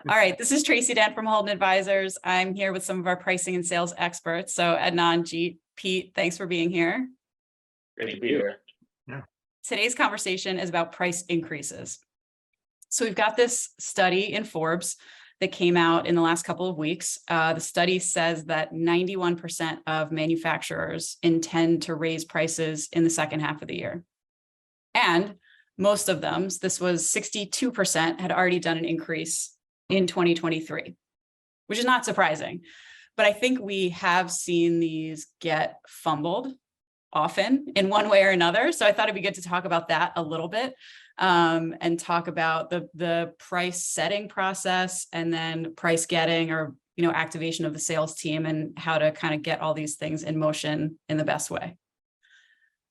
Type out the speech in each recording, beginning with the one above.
All right, this is Tracy Dan from Holden Advisors. I'm here with some of our pricing and sales experts. So Adnan, Jeet, Pete, thanks for being here. Great to be here. Yeah. Today's conversation is about price increases. So we've got this study in Forbes that came out in the last couple of weeks. The study says that 91% of manufacturers intend to raise prices in the second half of the year. And most of them, this was 62%, had already done an increase in 2023, which is not surprising. But I think we have seen these get fumbled often in one way or another. So I thought it'd be good to talk about that a little bit and talk about the price setting process and then price getting or activation of the sales team and how to kind of get all these things in motion in the best way.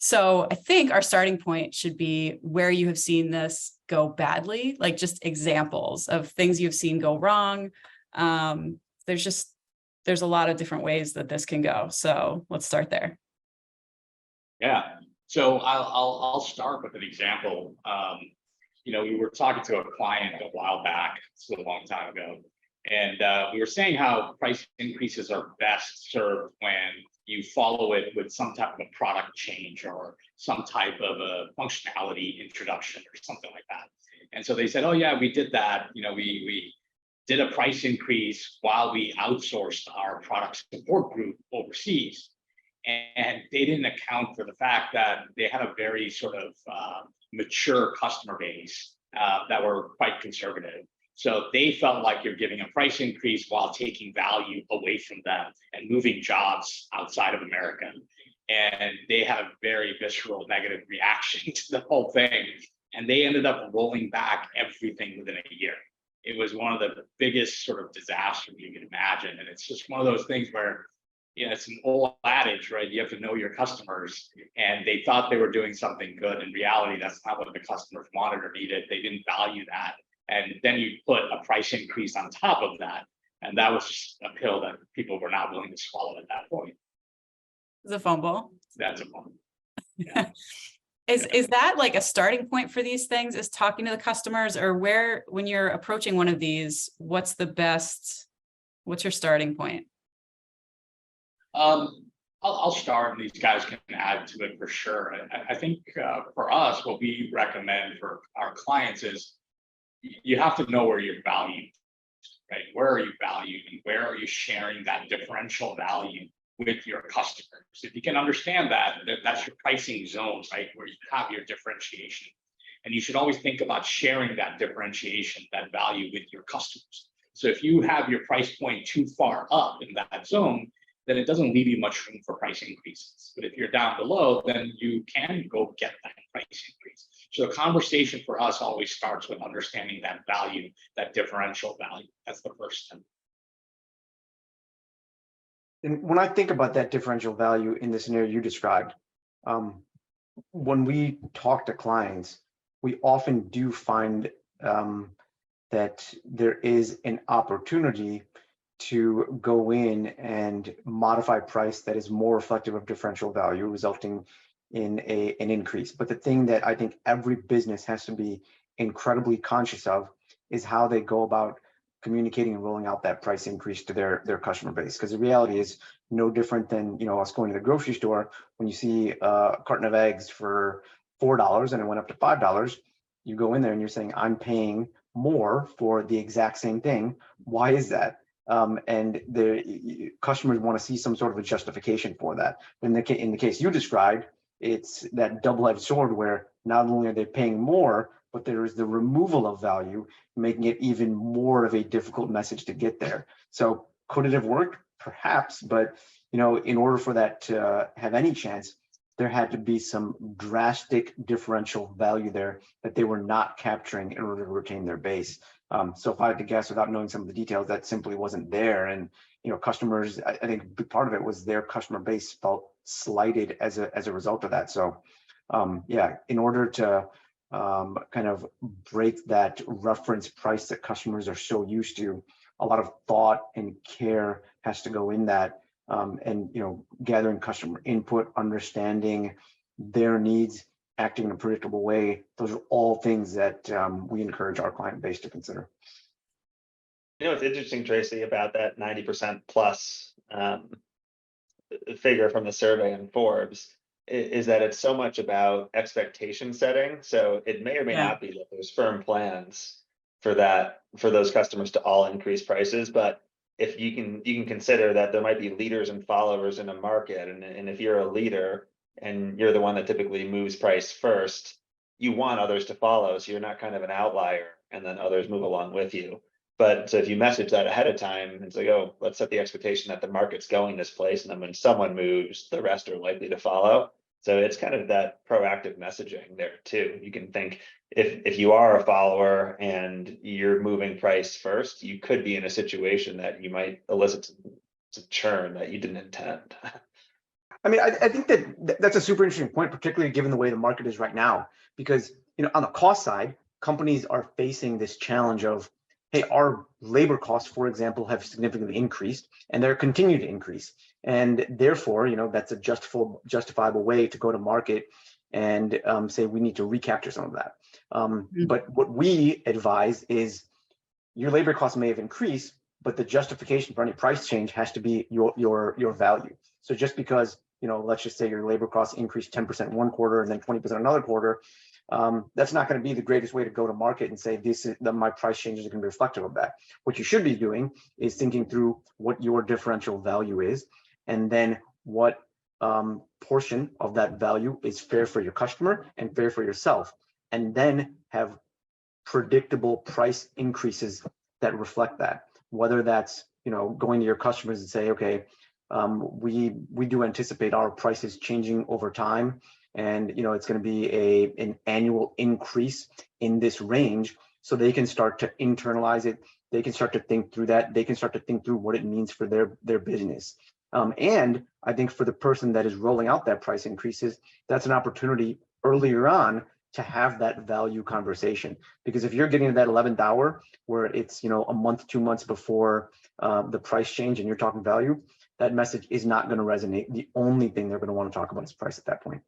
So I think our starting point should be where you have seen this go badly, like just examples of things you've seen go wrong. There's a lot of different ways that this can go. So let's start there. Yeah. So I'll start with an example. We were talking to a client a while back, it's a long time ago, and we were saying how price increases are best served when you follow it with some type of a product change or some type of a functionality introduction or something like that. And so they said, oh yeah, we did that. We did a price increase while we outsourced our product support group overseas. And they didn't account for the fact that they had a very sort of mature customer base that were quite conservative. So they felt like you're giving a price increase while taking value away from them and moving jobs outside of America. And they had a very visceral negative reaction to the whole thing. And they ended up rolling back everything within a year. It was one of the biggest sort of disasters you can imagine. And it's just one of those things where, it's an old adage, right? You have to know your customers, and they thought they were doing something good. In reality, that's not what the customers wanted or needed. They didn't value that. And then you put a price increase on top of that. And that was just a pill that people were not willing to swallow at that point. It's a fumble. That's a fumble. Yeah. Is that like a starting point for these things, is talking to the customers, or when you're approaching one of these, what's your starting point? I'll start, and these guys can add to it for sure. I think for us, what we recommend for our clients is you have to know where you're valued, right? Where are you valued, and where are you sharing that differential value with your customers? If you can understand that, that's your pricing zones, right? Where you have your differentiation. And you should always think about sharing that differentiation, that value with your customers. So if you have your price point too far up in that zone, then it doesn't leave you much room for price increases. But if you're down below, then you can go get that price increase. So the conversation for us always starts with understanding that value, that differential value. That's the first step. And when I think about that differential value in the scenario you described, when we talk to clients, we often do find that there is an opportunity to go in and modify price that is more reflective of differential value, resulting in an increase. But the thing that I think every business has to be incredibly conscious of is how they go about communicating and rolling out that price increase to their customer base. Because the reality is no different than us going to the grocery store. When you see a carton of eggs for $4 and it went up to $5, you go in there and you're saying, I'm paying more for the exact same thing. Why is that? And the customers want to see some sort of a justification for that. In the case you described, it's that double-edged sword where not only are they paying more, but there is the removal of value, making it even more of a difficult message to get there. So could it have worked? Perhaps, but in order for that to have any chance, there had to be some drastic differential value there that they were not capturing in order to retain their base. So if I had to guess without knowing some of the details, that simply wasn't there. And customers, I think a big part of it was their customer base felt slighted as a result of that. So in order to kind of break that reference price that customers are so used to, a lot of thought and care has to go in that, and gathering customer input, understanding their needs, acting in a predictable way. Those are all things that we encourage our client base to consider. It's interesting, Tracy, about that 90% plus figure from the survey in Forbes is that it's so much about expectation setting. So it may or may Yeah. not be that there's firm plans for those customers to all increase prices, but if you can consider that there might be leaders and followers in a market, and if you're a leader and you're the one that typically moves price first, you want others to follow, so you're not kind of an outlier and then others move along with you. But so if you message that ahead of time, it's like, oh, let's set the expectation that the market's going this place, and then when someone moves, the rest are likely to follow. So it's kind of that proactive messaging there too. You can think if you are a follower and you're moving price first, you could be in a situation that you might elicit some churn that you didn't intend. I mean, I think that's a super interesting point, particularly given the way the market is right now, because, on the cost side, companies are facing this challenge of, hey, our labor costs, for example, have significantly increased, and they're continuing to increase. And therefore, that's a justifiable way to go to market and say we need to recapture some of that. But what we advise is your labor costs may have increased, but the justification for any price change has to be your value. So just because, let's just say your labor costs increased 10% one quarter and then 20% another quarter, that's not going to be the greatest way to go to market and say my price changes are going to be reflective of that. What you should be doing is thinking through what your differential value is, and then what portion of that value is fair for your customer and fair for yourself, and then have predictable price increases that reflect that. Whether that's going to your customers and say, okay, we do anticipate our prices changing over time, and it's going to be an annual increase in this range, so they can start to internalize it. They can start to think through that. They can start to think through what it means for their business. And I think for the person that is rolling out that price increases, that's an opportunity earlier on to have that value conversation. Because if you're getting to that 11th hour where it's a month, 2 months before the price change and you're talking value, that message is not going to resonate. The only thing they're going to want to talk about is price at that point.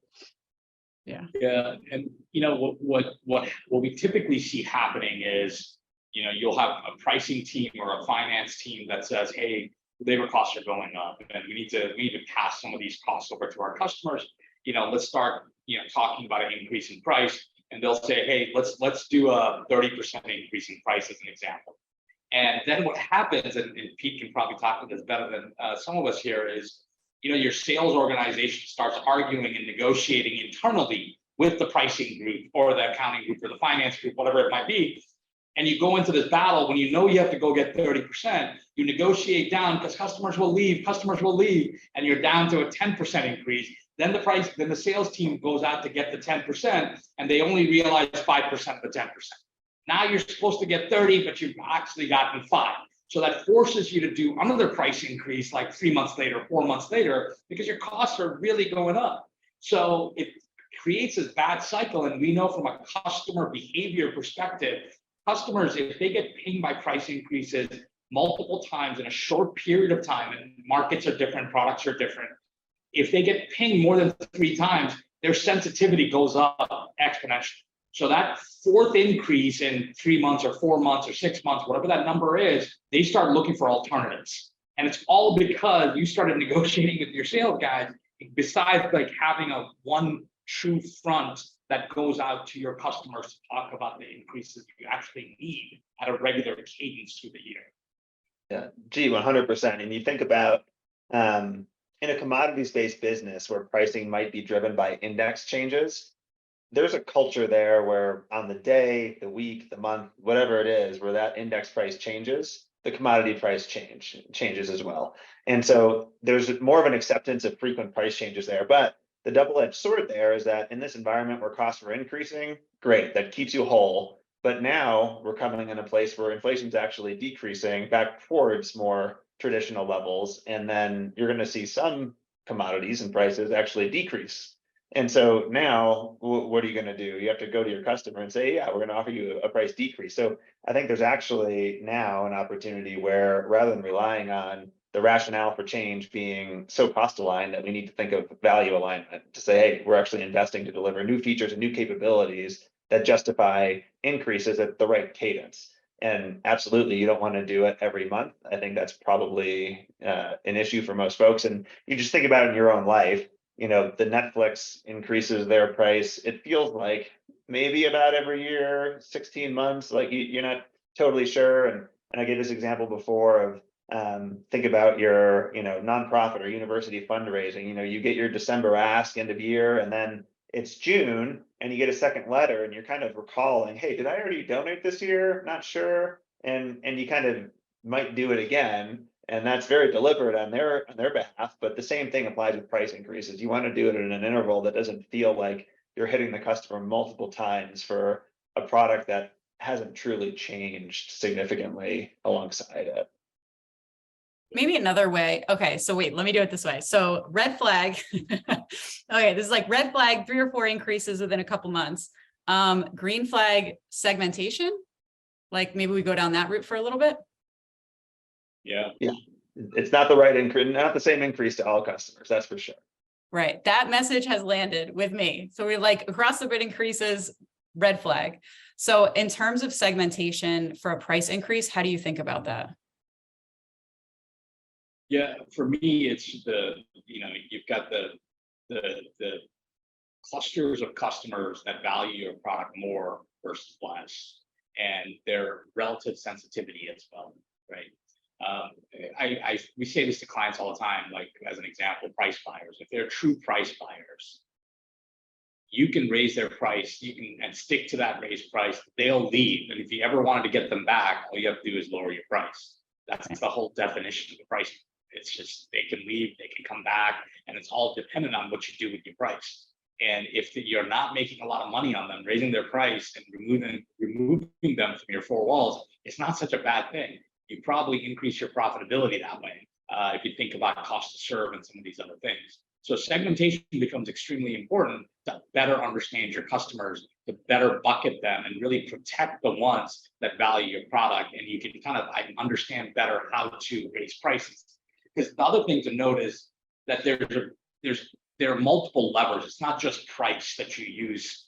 Yeah, and what we typically see happening is, you'll have a pricing team or a finance team that says, hey, labor costs are going up, and we need to pass some of these costs over to our customers. Let's start talking about an increase in price, and they'll say, hey, let's do a 30% increase in price as an example. And then what happens, and Pete can probably talk about this better than some of us here, is your sales organization starts arguing and negotiating internally with the pricing group or the accounting group or the finance group, whatever it might be. And you go into this battle when you have to go get 30%, you negotiate down because customers will leave, and you're down to a 10% increase. Then the sales team goes out to get the 10%, and they only realize 5% of the 10%. Now you're supposed to get 30, but you've actually gotten 5. So that forces you to do another price increase like 3 months later, 4 months later, because your costs are really going up. So it creates this bad cycle. And we know from a customer behavior perspective, customers, if they get pinged by price increases multiple times in a short period of time, and markets are different, products are different, if they get pinged more than 3 times, their sensitivity goes up exponentially. So that fourth increase in 3 months or 4 months or 6 months, whatever that number is, they start looking for alternatives. And it's all because you started negotiating with your sales guys, besides like having a one true front that goes out to your customers to talk about the increases you actually need at a regular cadence through the year. Yeah, 100%. And you think about in a commodities-based business where pricing might be driven by index changes, there's a culture there where on the day, the week, the month, whatever it is, where that index price changes, the commodity price changes as well. And so there's more of an acceptance of frequent price changes there. But the double-edged sword there is that in this environment where costs are increasing, great, that keeps you whole. But now we're coming in a place where inflation's actually decreasing back towards more traditional levels. And then you're going to see some commodities and prices actually decrease. And so now what are you going to do? You have to go to your customer and say, yeah, we're going to offer you a price decrease. So I think there's actually now an opportunity where rather than relying on the rationale for change being so cost aligned, that we need to think of value alignment to say, hey, we're actually investing to deliver new features and new capabilities that justify increases at the right cadence. And absolutely, you don't want to do it every month. I think that's probably an issue for most folks. And you just think about it in your own life. You know, the Netflix increases their price. It feels like maybe about every year, 16 months, like you're not totally sure. And I gave this example before of think about your, nonprofit or university fundraising. You get your December ask end of year, and then it's June and you get a second letter and you're kind of recalling, hey, did I already donate this year? Not sure. And you kind of might do it again. And that's very deliberate on their behalf. But the same thing applies with price increases. You want to do it in an interval that doesn't feel like you're hitting the customer multiple times for a product that hasn't truly changed significantly alongside it. Maybe another way. Okay, so wait, let me do it this way. So red flag. Okay, this is like red flag, 3 or 4 increases within a couple months. Green flag segmentation. Like maybe we go down that route for a little bit. Yeah. It's not the right increase, not the same increase to all customers, that's for sure. Right. That message has landed with me. So we're like across the board increases, red flag. So in terms of segmentation for a price increase, how do you think about that? Yeah, for me, it's you've got the clusters of customers that value your product more versus less, and their relative sensitivity as well, right? We say this to clients all the time, like as an example, price buyers. If they're true price buyers, you can raise their price, and stick to that raised price, they'll leave. And if you ever wanted to get them back, all you have to do is lower your price. That's the whole definition of the price. It's just they can leave, they can come back, and it's all dependent on what you do with your price. And if you're not making a lot of money on them, raising their price and removing them from your 4 walls, it's not such a bad thing. You probably increase your profitability that way if you think about cost to serve and some of these other things. So segmentation becomes extremely important to better understand your customers, to better bucket them and really protect the ones that value your product. And you can kind of understand better how to raise prices. Because the other thing to note is that there are multiple levers. It's not just price that you use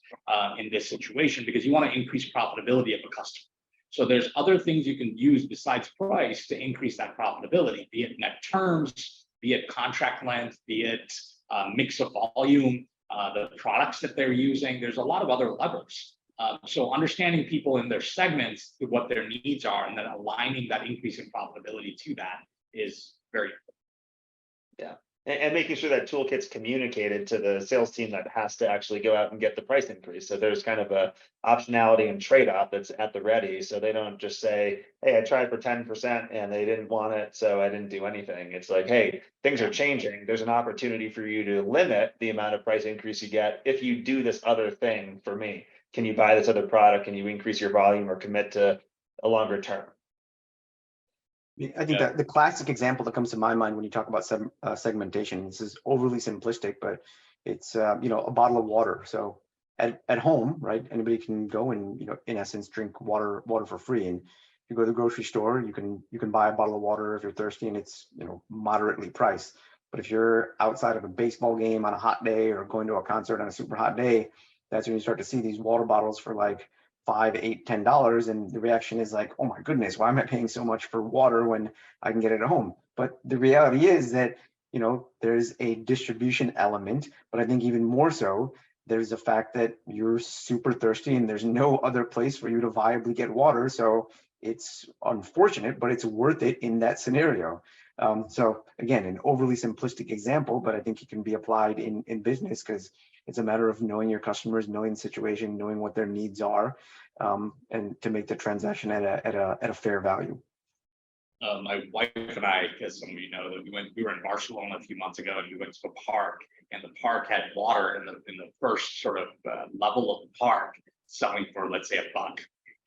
in this situation, because you want to increase profitability of a customer. So there's other things you can use besides price to increase that profitability, be it net terms, be it contract length, be it mix of volume, the products that they're using. There's a lot of other levers. So understanding people in their segments, what their needs are, and then aligning that increase in profitability to that is very important. Yeah. And making sure that toolkit's communicated to the sales team that has to actually go out and get the price increase. So there's kind of a optionality and trade-off that's at the ready. So they don't just say, hey, I tried for 10% and they didn't want it, so I didn't do anything. It's like, hey, things are changing. There's an opportunity for you to limit the amount of price increase you get if you do this other thing for me. Can you buy this other product? Can you increase your volume or commit to a longer term? I think that the classic example that comes to my mind when you talk about segmentation, this is overly simplistic, but it's a bottle of water. So at home, right, anybody can go and in essence drink water for free. And if you go to the grocery store, you can buy a bottle of water if you're thirsty, and it's moderately priced. But if you're outside of a baseball game on a hot day or going to a concert on a super hot day, that's when you start to see these water bottles for like $5, $8, $10, and the reaction is like, oh my goodness, why am I paying so much for water when I can get it at home? But the reality is that there's a distribution element, but I think even more so, there's the fact that you're super thirsty and there's no other place for you to viably get water. So it's unfortunate, but it's worth it in that scenario. So again, an overly simplistic example, but I think it can be applied in business, because it's a matter of knowing your customers, knowing the situation, knowing what their needs are, and to make the transaction at a fair value. My wife and I, as some of you know, that we were in Barcelona a few months ago, and we went to a park, and the park had water in the first sort of level of the park, selling for, let's say, $1.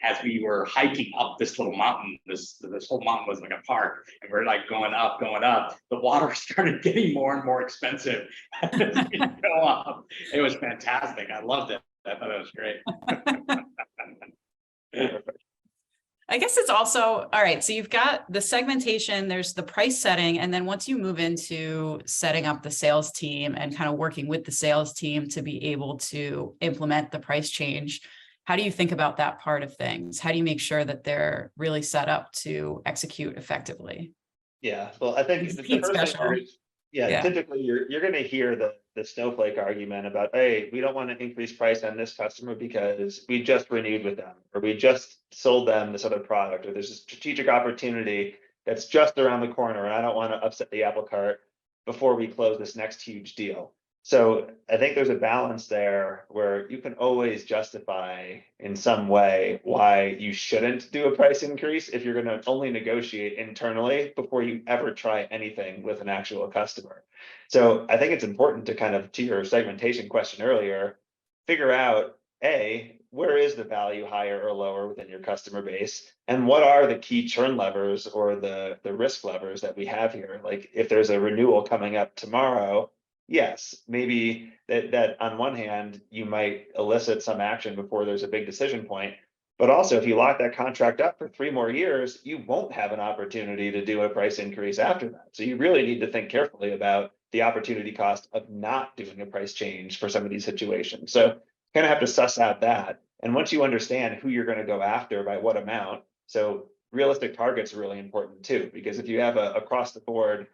As we were hiking up this little mountain, this whole mountain was like a park, and we're like going up. The water started getting more and more expensive as we go up. It was fantastic. I loved it. I thought it was great. I guess it's also, all right, so you've got the segmentation, there's the price setting, and then once you move into setting up the sales team and kind of working with the sales team to be able to implement the price change, How do you think about that part of things? How do you make sure that they're really set up to execute effectively? Yeah, well, I think It's the Pete first thing special. yeah, typically you're going to hear the snowflake argument about, hey, we don't want to increase price on this customer because we just renewed with them, or we just sold them this other product, or there's a strategic opportunity that's just around the corner, and I don't want to upset the apple cart before we close this next huge deal. So I think there's a balance there where you can always justify in some way why you shouldn't do a price increase if you're going to only negotiate internally before you ever try anything with an actual customer. So I think it's important to kind of, to your segmentation question earlier, figure out, A, where is the value higher or lower within your customer base? And what are the key churn levers or the risk levers that we have here? Like if there's a renewal coming up tomorrow, yes, maybe that on one hand, you might elicit some action before there's a big decision point. But also, if you lock that contract up for 3 more years, you won't have an opportunity to do a price increase after that. So you really need to think carefully about the opportunity cost of not doing a price change for some of these situations. So kind of have to suss out that. And once you understand who you're going to go after by what amount, so realistic targets are really important too, because if you have a across the board,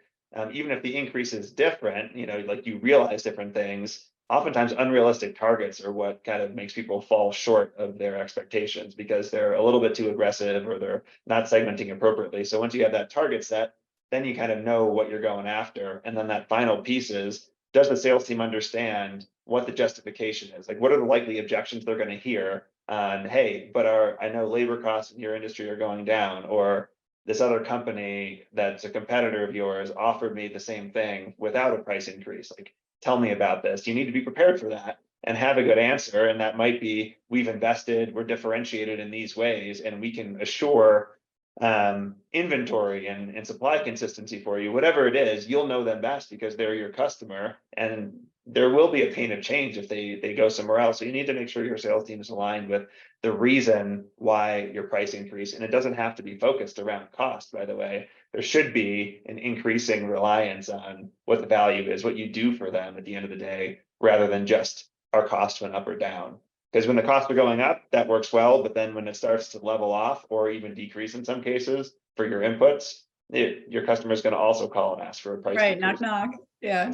even if the increase is different, like you realize different things, oftentimes unrealistic targets are what kind of makes people fall short of their expectations because they're a little bit too aggressive or they're not segmenting appropriately. So once you have that target set, then you kind of know what you're going after. And then that final piece is, does the sales team understand what the justification is? Like, what are the likely objections they're going to hear on, hey, but I know labor costs in your industry are going down, or this other company that's a competitor of yours offered me the same thing without a price increase. Like, tell me about this. You need to be prepared for that and have a good answer. And that might be, we've invested, we're differentiated in these ways, and we can assure inventory and supply consistency for you. Whatever it is, you'll know them best because they're your customer, and there will be a pain of change if they go somewhere else. So you need to make sure your sales team is aligned with the reason why your price increase, and it doesn't have to be focused around cost, by the way. There should be an increasing reliance on what the value is, what you do for them at the end of the day, rather than just our cost went up or down. Because when the costs are going up, that works well, but then when it starts to level off or even decrease in some cases for your inputs, your customer is going to also call and ask for a price Right, increase. knock, knock. Yeah.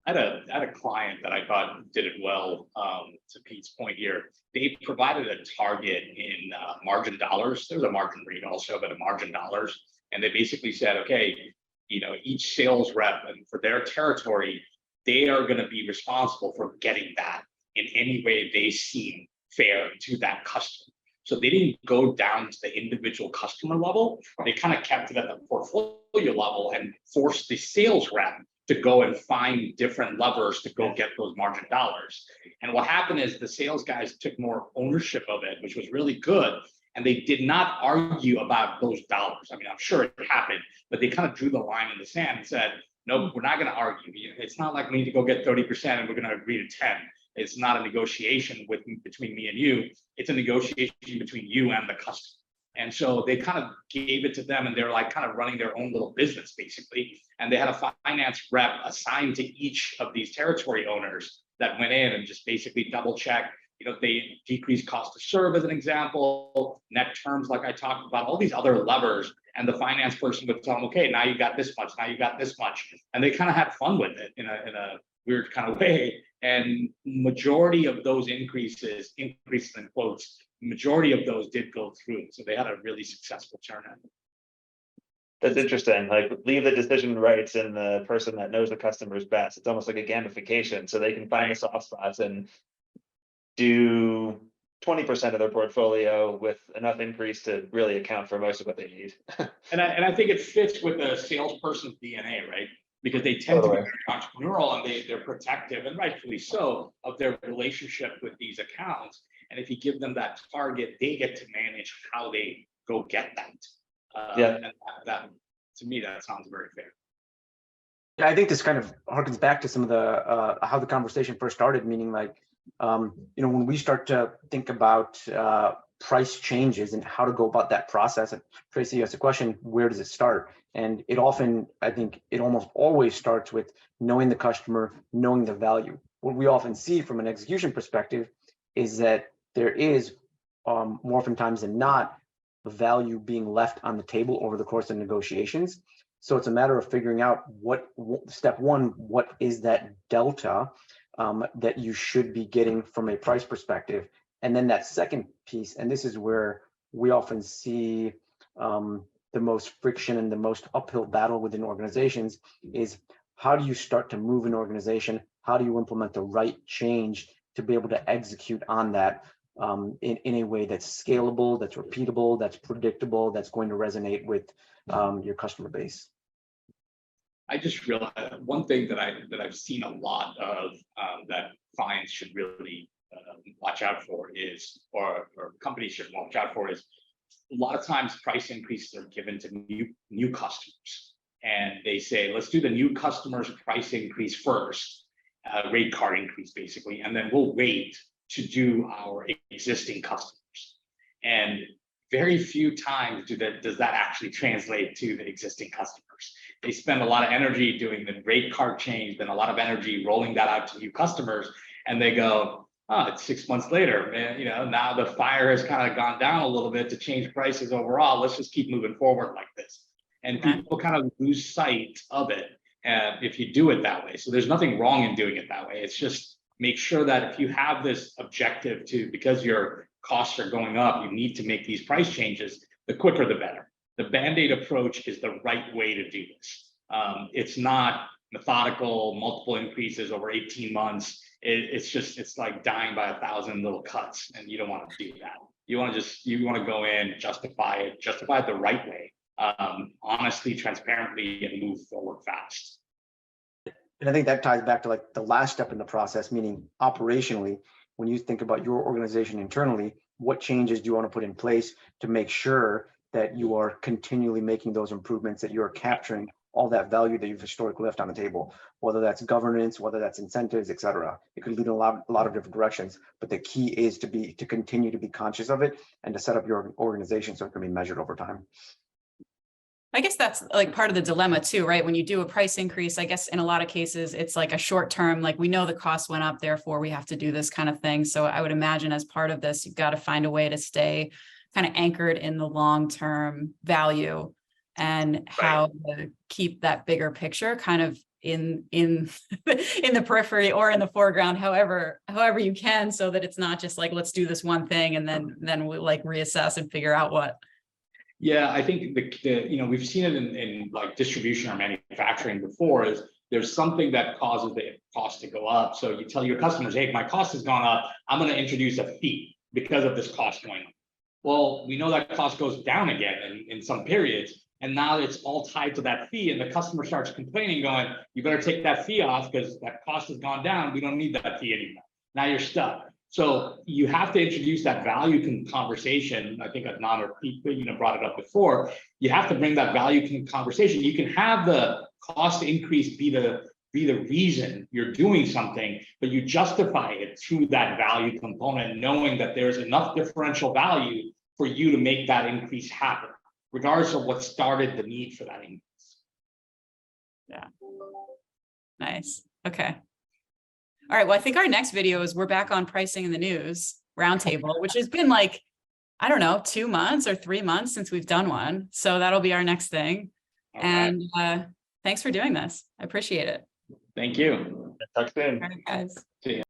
I had a client that I thought did it well. To Pete's point here, they provided a target in margin dollars. There was a margin rate also, but a margin dollars, and they basically said, okay, each sales rep and for their territory, they are going to be responsible for getting that in any way they seem fair to that customer. So they didn't go down to the individual customer level. They kind of kept it at the portfolio level and forced the sales rep to go and find different levers to go get those margin dollars. And what happened is the sales guys took more ownership of it, which was really good. And they did not argue about those dollars. I mean, I'm sure it happened, but they kind of drew the line in the sand and said, no, we're not going to argue. It's not like we need to go get 30% and we're going to agree to 10. It's not a negotiation between me and you. It's a negotiation between you and the customer. And so they kind of gave it to them, and they're like kind of running their own little business basically. And they had a finance rep assigned to each of these territory owners that went in and just basically double check. They decreased cost to serve as an example, net terms, like I talked about, all these other levers. And the finance person would tell them, okay, now you got this much, now you got this much. And they kind of had fun with it in a weird kind of way. And majority of those increases in quotes, majority of those did go through. So they had a really successful turnout. That's interesting. Like, leave the decision rights in the person that knows the customers best. It's almost like a gamification, so they can find the soft spots and do 20% of their portfolio with enough increase to really account for most of what they need. And I think it fits with a salesperson's DNA, right? Because they tend to be very entrepreneurial, and they're protective, and rightfully so, of their relationship with these accounts. And if you give them that target, they get to manage how they go get that. And that to me, that sounds very fair. Yeah, I think this kind of harkens back to some of the how the conversation first started, meaning like, when we start to think about price changes and how to go about that process. And Tracy asked the question, where does it start? And it often, I think it almost always starts with knowing the customer, knowing the value. What we often see from an execution perspective is that there is more oftentimes than not value being left on the table over the course of negotiations. So it's a matter of figuring out step one, what is that delta that you should be getting from a price perspective. And then that second piece, and this is where we often see the most friction and the most uphill battle within organizations, is how do you start to move an organization? How do you implement the right change to be able to execute on that in a way that's scalable, that's repeatable, that's predictable, that's going to resonate with your customer base? I just realized one thing that I've seen a lot of that clients should really watch out for is, or companies should watch out for, is a lot of times price increases are given to new customers, and they say, let's do the new customers price increase first, rate card increase basically, and then we'll wait to do our existing customers. And very few times does that actually translate to the existing customers. They spend a lot of energy doing the rate card change, then a lot of energy rolling that out to new customers, and they go, oh, it's 6 months later, man, you know, now the fire has kind of gone down a little bit to change prices overall. Let's just keep moving forward like this. And people kind of lose sight of it if you do it that way. So there's nothing wrong in doing it that way. It's just make sure that if you have this objective to, because your costs are going up, you need to make these price changes, the quicker the better. The Band-Aid approach is the right way to do this. It's not methodical, multiple increases over 18 months. It's like dying by 1,000 little cuts, and you don't want to do that. You want to go in, justify it the right way, honestly, transparently, and move forward fast. And I think that ties back to like the last step in the process, meaning operationally, when you think about your organization internally, what changes do you want to put in place to make sure that you are continually making those improvements, that you're capturing all that value that you've historically left on the table, whether that's governance, whether that's incentives, et cetera. It could lead in a lot of different directions, but the key is to continue to be conscious of it and to set up your organization so it can be measured over time. I guess that's like part of the dilemma too, right? When you do a price increase, I guess in a lot of cases, it's like a short term, like we know the cost went up, therefore we have to do this kind of thing. So I would imagine as part of this, you've got to find a way to stay kind of anchored in the long-term value and how to keep that bigger picture kind of in the periphery or in the foreground, however you can, so that it's not just like, let's do this one thing and then we'll like reassess and figure out what. Yeah, I think we've seen it in like distribution or manufacturing before, is there's something that causes the cost to go up. So you tell your customers, hey, my cost has gone up, I'm going to introduce a fee because of this cost going up. Well, we know that cost goes down again in some periods, and now it's all tied to that fee, and the customer starts complaining, going, you better take that fee off because that cost has gone down, we don't need that fee anymore. Now you're stuck. So you have to introduce that value conversation. I think Adnan or Pete, brought it up before. You have to bring that value conversation. You can have the cost increase be the reason you're doing something, but you justify it through that value component, knowing that there's enough differential value for you to make that increase happen, regardless of what started the need for that increase. Yeah. Nice. Okay. All right. Well, I think our next video is we're back on pricing in the news roundtable, which has been like, I don't know, 2 months or 3 months since we've done one. So that'll be our next thing. All and thanks for doing this. I appreciate it. Thank you. Talk soon. All right, guys. See ya.